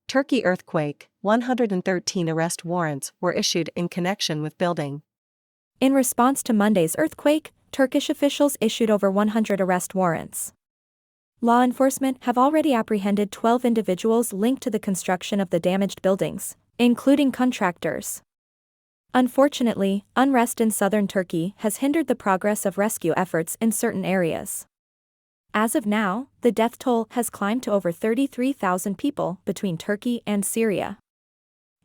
Turkey earthquake, 113 arrest warrants were issued in connection with building. In response to Monday's earthquake, Turkish officials issued over 100 arrest warrants. Law enforcement have already apprehended 12 individuals linked to the construction of the damaged buildings, including contractors. Unfortunately, unrest in southern Turkey has hindered the progress of rescue efforts in certain areas. As of now, the death toll has climbed to over 33,000 people between Turkey and Syria.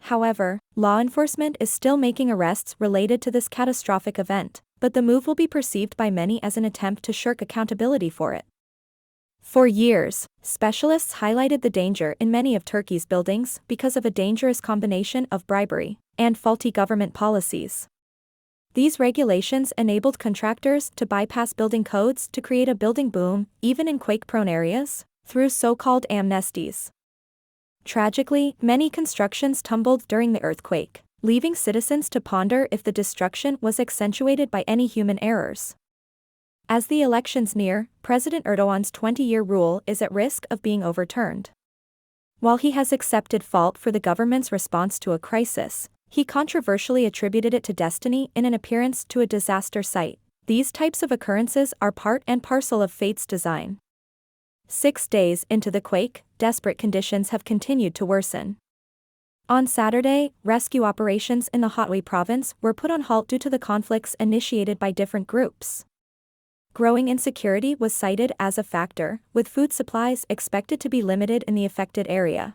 However, law enforcement is still making arrests related to this catastrophic event, but the move will be perceived by many as an attempt to shirk accountability for it. For years, specialists highlighted the danger in many of Turkey's buildings because of a dangerous combination of bribery and faulty government policies. These regulations enabled contractors to bypass building codes to create a building boom, even in quake-prone areas, through so-called amnesties. Tragically, many constructions tumbled during the earthquake, leaving citizens to ponder if the destruction was accentuated by any human errors. As the elections near, President Erdogan's 20-year rule is at risk of being overturned. While he has accepted fault for the government's response to a crisis, he controversially attributed it to destiny in an appearance to a disaster site. These types of occurrences are part and parcel of fate's design. 6 days into the quake, desperate conditions have continued to worsen. On Saturday, rescue operations in the Hatay province were put on halt due to the conflicts initiated by different groups. Growing insecurity was cited as a factor, with food supplies expected to be limited in the affected area.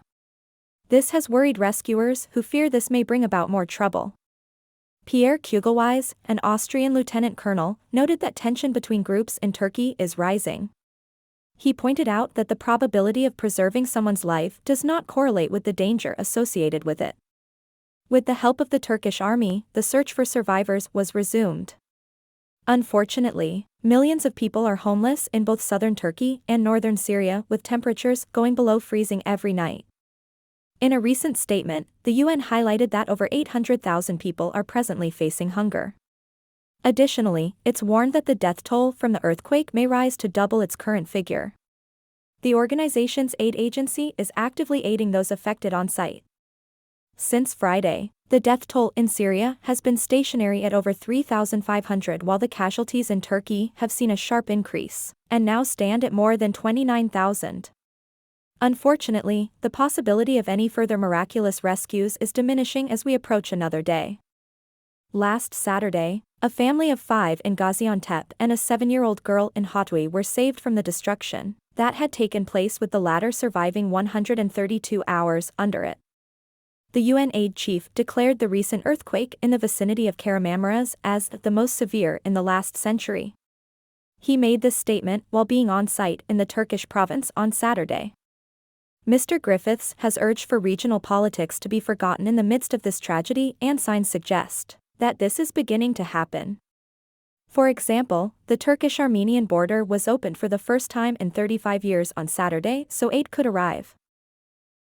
This has worried rescuers who fear this may bring about more trouble. Pierre Kugelweis, an Austrian lieutenant colonel, noted that tension between groups in Turkey is rising. He pointed out that the probability of preserving someone's life does not correlate with the danger associated with it. With the help of the Turkish army, the search for survivors was resumed. Unfortunately, millions of people are homeless in both southern Turkey and northern Syria, with temperatures going below freezing every night. In a recent statement, the UN highlighted that over 800,000 people are presently facing hunger. Additionally, it's warned that the death toll from the earthquake may rise to double its current figure. The organization's aid agency is actively aiding those affected on site. Since Friday, the death toll in Syria has been stationary at over 3,500, while the casualties in Turkey have seen a sharp increase, and now stand at more than 29,000. Unfortunately, the possibility of any further miraculous rescues is diminishing as we approach another day. Last Saturday, a family of 5 in Gaziantep and a 7-year-old girl in Hatay were saved from the destruction that had taken place, with the latter surviving 132 hours under it. The UN aid chief declared the recent earthquake in the vicinity of Kahramanmaraş as the most severe in the last century. He made this statement while being on site in the Turkish province on Saturday. Mr. Griffiths has urged for regional politics to be forgotten in the midst of this tragedy, and signs suggest that this is beginning to happen. For example, the Turkish-Armenian border was opened for the first time in 35 years on Saturday so aid could arrive.